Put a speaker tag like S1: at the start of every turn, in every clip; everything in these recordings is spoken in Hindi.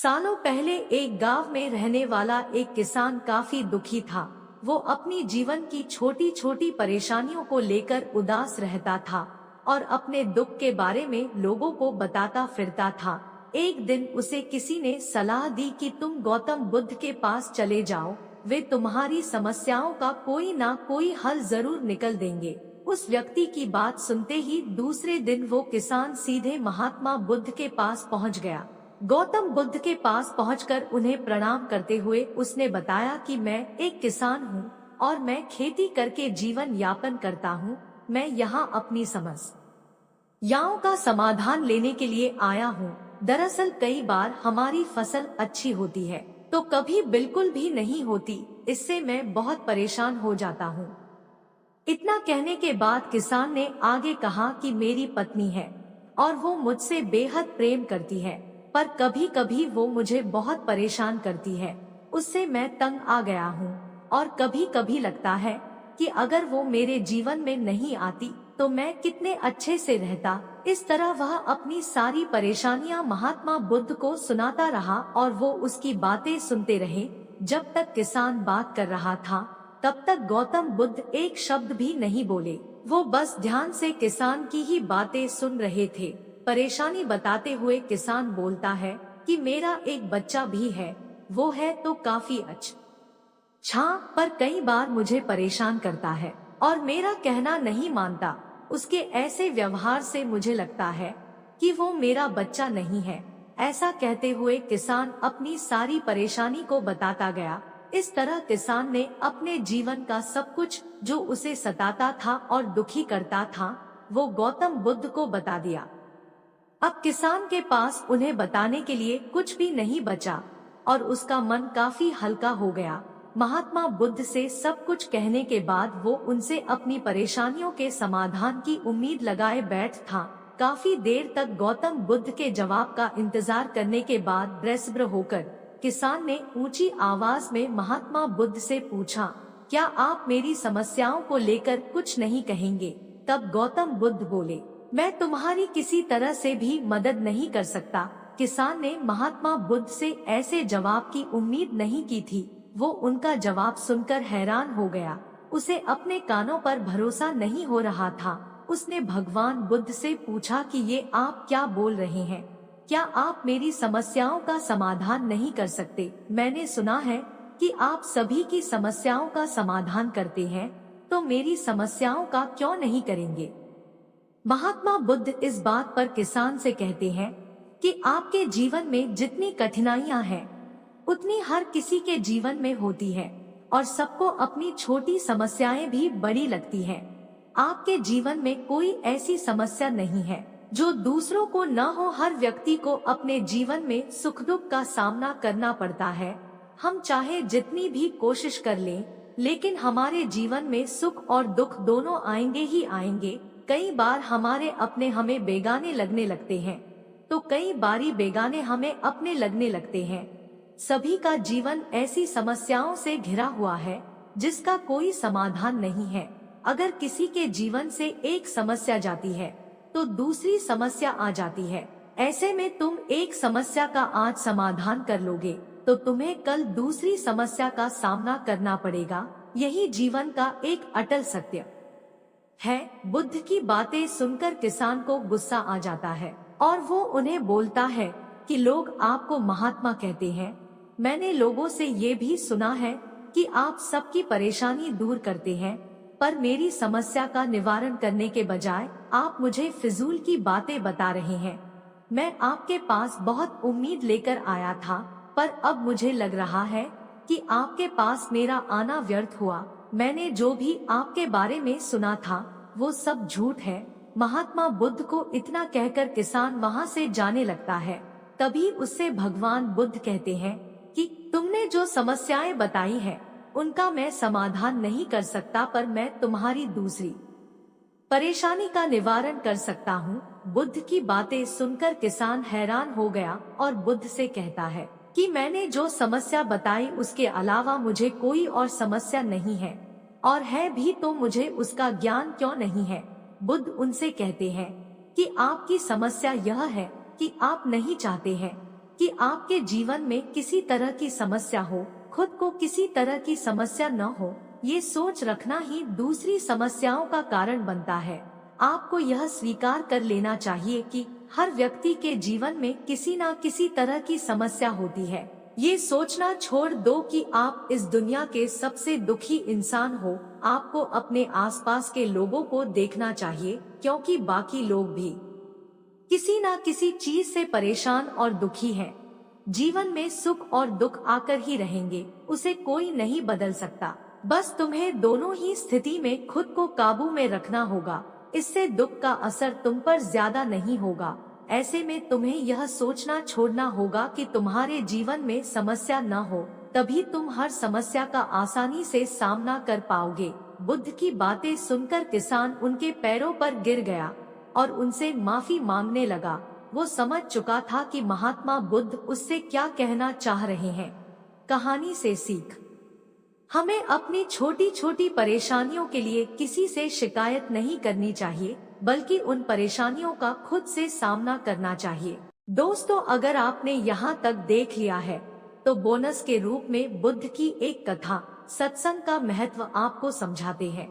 S1: सालों पहले एक गांव में रहने वाला एक किसान काफी दुखी था। वो अपनी जीवन की छोटी छोटी परेशानियों को लेकर उदास रहता था और अपने दुख के बारे में लोगों को बताता फिरता था। एक दिन उसे किसी ने सलाह दी कि तुम गौतम बुद्ध के पास चले जाओ, वे तुम्हारी समस्याओं का कोई ना कोई हल जरूर निकल देंगे। उस व्यक्ति की बात सुनते ही दूसरे दिन वो किसान सीधे महात्मा बुद्ध के पास पहुंच गया। गौतम बुद्ध के पास पहुंचकर उन्हें प्रणाम करते हुए उसने बताया कि मैं एक किसान हूँ और मैं खेती करके जीवन यापन करता हूँ। मैं यहाँ अपनी समस्याओं का समाधान लेने के लिए आया हूँ। दरअसल कई बार हमारी फसल अच्छी होती है तो कभी बिल्कुल भी नहीं होती, इससे मैं बहुत परेशान हो जाता हूँ। इतना कहने के बाद किसान ने आगे कहा कि मेरी पत्नी है और वो मुझसे बेहद प्रेम करती है, पर कभी कभी वो मुझे बहुत परेशान करती है। उससे मैं तंग आ गया हूँ और कभी कभी लगता है कि अगर वो मेरे जीवन में नहीं आती तो मैं कितने अच्छे से रहता। इस तरह वह अपनी सारी परेशानियां महात्मा बुद्ध को सुनाता रहा और वो उसकी बातें सुनते रहे। जब तक किसान बात कर रहा था तब तक गौतम बुद्ध एक शब्द भी नहीं बोले। वो बस ध्यान से किसान की ही बातें सुन रहे थे। परेशानी बताते हुए किसान बोलता है कि मेरा एक बच्चा भी है, वो है तो काफी अच्छा, पर कई बार मुझे परेशान करता है और मेरा कहना नहीं मानता। उसके ऐसे व्यवहार से मुझे लगता है कि वो मेरा बच्चा नहीं है। ऐसा कहते हुए किसान अपनी सारी परेशानी को बताता गया। इस तरह किसान ने अपने जीवन का सब कुछ जो उसे सताता था और दुखी करता था वो गौतम बुद्ध को बता दिया। अब किसान के पास उन्हें बताने के लिए कुछ भी नहीं बचा और उसका मन काफी हल्का हो गया। महात्मा बुद्ध से सब कुछ कहने के बाद वो उनसे अपनी परेशानियों के समाधान की उम्मीद लगाए बैठ था। काफी देर तक गौतम बुद्ध के जवाब का इंतजार करने के बाद बेसब्र होकर किसान ने ऊंची आवाज में महात्मा बुद्ध से पूछा, क्या आप मेरी समस्याओं को लेकर कुछ नहीं कहेंगे? तब गौतम बुद्ध बोले, मैं तुम्हारी किसी तरह से भी मदद नहीं कर सकता। किसान ने महात्मा बुद्ध से ऐसे जवाब की उम्मीद नहीं की थी। वो उनका जवाब सुनकर हैरान हो गया। उसे अपने कानों पर भरोसा नहीं हो रहा था। उसने भगवान बुद्ध से पूछा कि ये आप क्या बोल रहे हैं? क्या आप मेरी समस्याओं का समाधान नहीं कर सकते? मैंने सुना है कि आप सभी की समस्याओं का समाधान करते हैं, तो मेरी समस्याओं का क्यों नहीं करेंगे? महात्मा बुद्ध इस बात पर किसान से कहते हैं कि आपके जीवन में जितनी कठिनाइयां हैं उतनी हर किसी के जीवन में होती है और सबको अपनी छोटी समस्याएं भी बड़ी लगती हैं। आपके जीवन में कोई ऐसी समस्या नहीं है जो दूसरों को न हो। हर व्यक्ति को अपने जीवन में सुख दुख का सामना करना पड़ता है। हम चाहे जितनी भी कोशिश कर लें, लेकिन हमारे जीवन में सुख और दुख दोनों आएंगे ही आएंगे। कई बार हमारे अपने हमें बेगाने लगने लगते हैं तो कई बारी बेगाने हमें अपने लगने लगते हैं। सभी का जीवन ऐसी समस्याओं से घिरा हुआ है जिसका कोई समाधान नहीं है। अगर किसी के जीवन से एक समस्या जाती है तो दूसरी समस्या आ जाती है। ऐसे में तुम एक समस्या का आज समाधान कर लोगे तो तुम्हें कल दूसरी समस्या का सामना करना पड़ेगा। यही जीवन का एक अटल सत्य है। बुद्ध की बातें सुनकर किसान को गुस्सा आ जाता है और वो उन्हें बोलता है कि लोग आपको महात्मा कहते हैं। मैंने लोगों से ये भी सुना है कि आप सबकी परेशानी दूर करते हैं, पर मेरी समस्या का निवारण करने के बजाय आप मुझे फिजूल की बातें बता रहे हैं। मैं आपके पास बहुत उम्मीद लेकर आया था, पर अब मुझे लग रहा है कि आपके पास मेरा आना व्यर्थ हुआ। मैंने जो भी आपके बारे में सुना था वो सब झूठ है। महात्मा बुद्ध को इतना कहकर किसान वहां से जाने लगता है। तभी उससे भगवान बुद्ध कहते हैं कि तुमने जो समस्याएं बताई हैं उनका मैं समाधान नहीं कर सकता, पर मैं तुम्हारी दूसरी परेशानी का निवारण कर सकता हूँ। बुद्ध की बातें सुनकर किसान हैरान हो गया और बुद्ध से कहता है कि मैंने जो समस्या बताई उसके अलावा मुझे कोई और समस्या नहीं है, और है भी तो मुझे उसका ज्ञान क्यों नहीं है? बुद्ध उनसे कहते हैं कि आपकी समस्या यह है कि आप नहीं चाहते हैं कि आपके जीवन में किसी तरह की समस्या हो, खुद को किसी तरह की समस्या न हो, ये सोच रखना ही दूसरी समस्याओं का कारण बनता है। आपको यह स्वीकार कर लेना चाहिए कि हर व्यक्ति के जीवन में किसी न किसी तरह की समस्या होती है। ये सोचना छोड़ दो कि आप इस दुनिया के सबसे दुखी इंसान हो। आपको अपने आसपास के लोगों को देखना चाहिए, क्योंकि बाकी लोग भी किसी न किसी चीज से परेशान और दुखी हैं। जीवन में सुख और दुख आकर ही रहेंगे, उसे कोई नहीं बदल सकता। बस तुम्हें दोनों ही स्थिति में खुद को काबू में रखना होगा। इससे दुख का असर तुम पर ज्यादा नहीं होगा। ऐसे में तुम्हें यह सोचना छोड़ना होगा कि तुम्हारे जीवन में समस्या न हो, तभी तुम हर समस्या का आसानी से सामना कर पाओगे। बुद्ध की बातें सुनकर किसान उनके पैरों पर गिर गया और उनसे माफी मांगने लगा। वो समझ चुका था कि महात्मा बुद्ध उससे क्या कहना चाह रहे हैं। कहानी से सीख। हमें अपनी छोटी छोटी परेशानियों के लिए किसी से शिकायत नहीं करनी चाहिए, बल्कि उन परेशानियों का खुद से सामना करना चाहिए। दोस्तों, अगर आपने यहाँ तक देख लिया है तो बोनस के रूप में बुद्ध की एक कथा सत्संग का महत्व आपको समझाते हैं।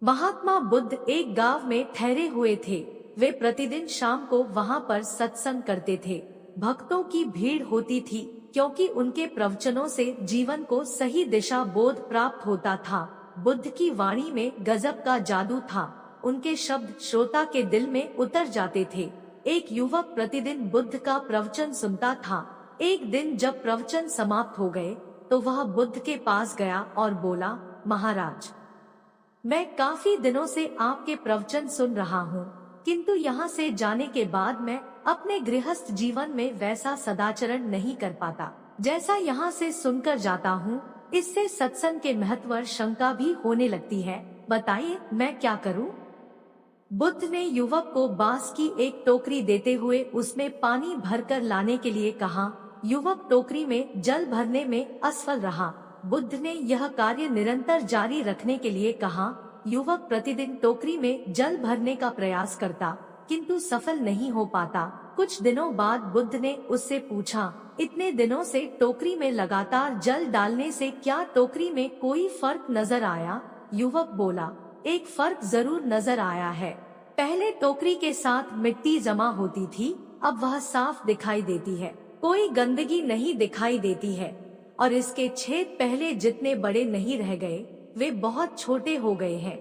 S1: महात्मा बुद्ध एक गांव में ठहरे हुए थे। वे प्रतिदिन शाम को वहां पर सत्संग करते थे। भक्तों की भीड़ होती थी, क्योंकि उनके प्रवचनों से जीवन को सही दिशा बोध प्राप्त होता था। बुद्ध की वाणी में गजब का जादू था। उनके शब्द श्रोता के दिल में उतर जाते थे। एक युवक प्रतिदिन बुद्ध का प्रवचन सुनता था। एक दिन जब प्रवचन समाप्त हो गए तो वह बुद्ध के पास गया और बोला, महाराज, मैं काफी दिनों से आपके प्रवचन सुन रहा हूँ, किंतु यहाँ से जाने के बाद मैं अपने गृहस्थ जीवन में वैसा सदाचरण नहीं कर पाता जैसा यहाँ से सुनकर जाता हूँ। इससे सत्संग के महत्व शंका भी होने लगती है। बताइए मैं क्या करूँ? बुद्ध ने युवक को बांस की एक टोकरी देते हुए उसमें पानी भरकर लाने के लिए कहा। युवक टोकरी में जल भरने में असफल रहा। बुद्ध ने यह कार्य निरंतर जारी रखने के लिए कहा। युवक प्रतिदिन टोकरी में जल भरने का प्रयास करता, किंतु सफल नहीं हो पाता। कुछ दिनों बाद बुद्ध ने उससे पूछा, इतने दिनों से टोकरी में लगातार जल डालने से क्या टोकरी में कोई फर्क नजर आया? युवक बोला, एक फर्क जरूर नजर आया है। पहले टोकरी के साथ मिट्टी जमा होती थी, अब वह साफ दिखाई देती है, कोई गंदगी नहीं दिखाई देती है, और इसके छेद पहले जितने बड़े नहीं रह गए, वे बहुत छोटे हो गए हैं।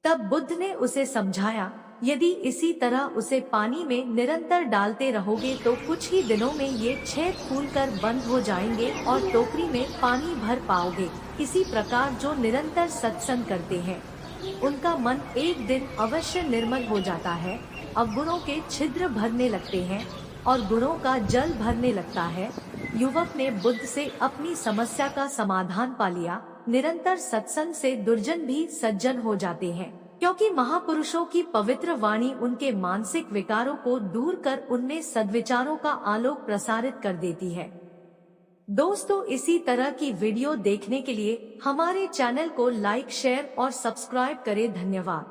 S1: तब बुद्ध ने उसे समझाया, यदि इसी तरह उसे पानी में निरंतर डालते रहोगे तो कुछ ही दिनों में ये छेद फूलकर बंद हो जाएंगे और टोकरी में पानी भर पाओगे। इसी प्रकार जो निरंतर सत्संग करते हैं, उनका मन एक दिन अवश्य निर्मल हो जाता है। अवगुणों के छिद्र भरने लगते हैं और गुणों का जल भरने लगता है। युवक ने बुद्ध से अपनी समस्या का समाधान पा लिया। निरंतर सत्संग से दुर्जन भी सज्जन हो जाते हैं, क्योंकि महापुरुषों की पवित्र वाणी उनके मानसिक विकारों को दूर कर उनमें सद्विचारों का आलोक प्रसारित कर देती है। दोस्तों, इसी तरह की वीडियो देखने के लिए हमारे चैनल को लाइक, शेयर और सब्सक्राइब करें। धन्यवाद।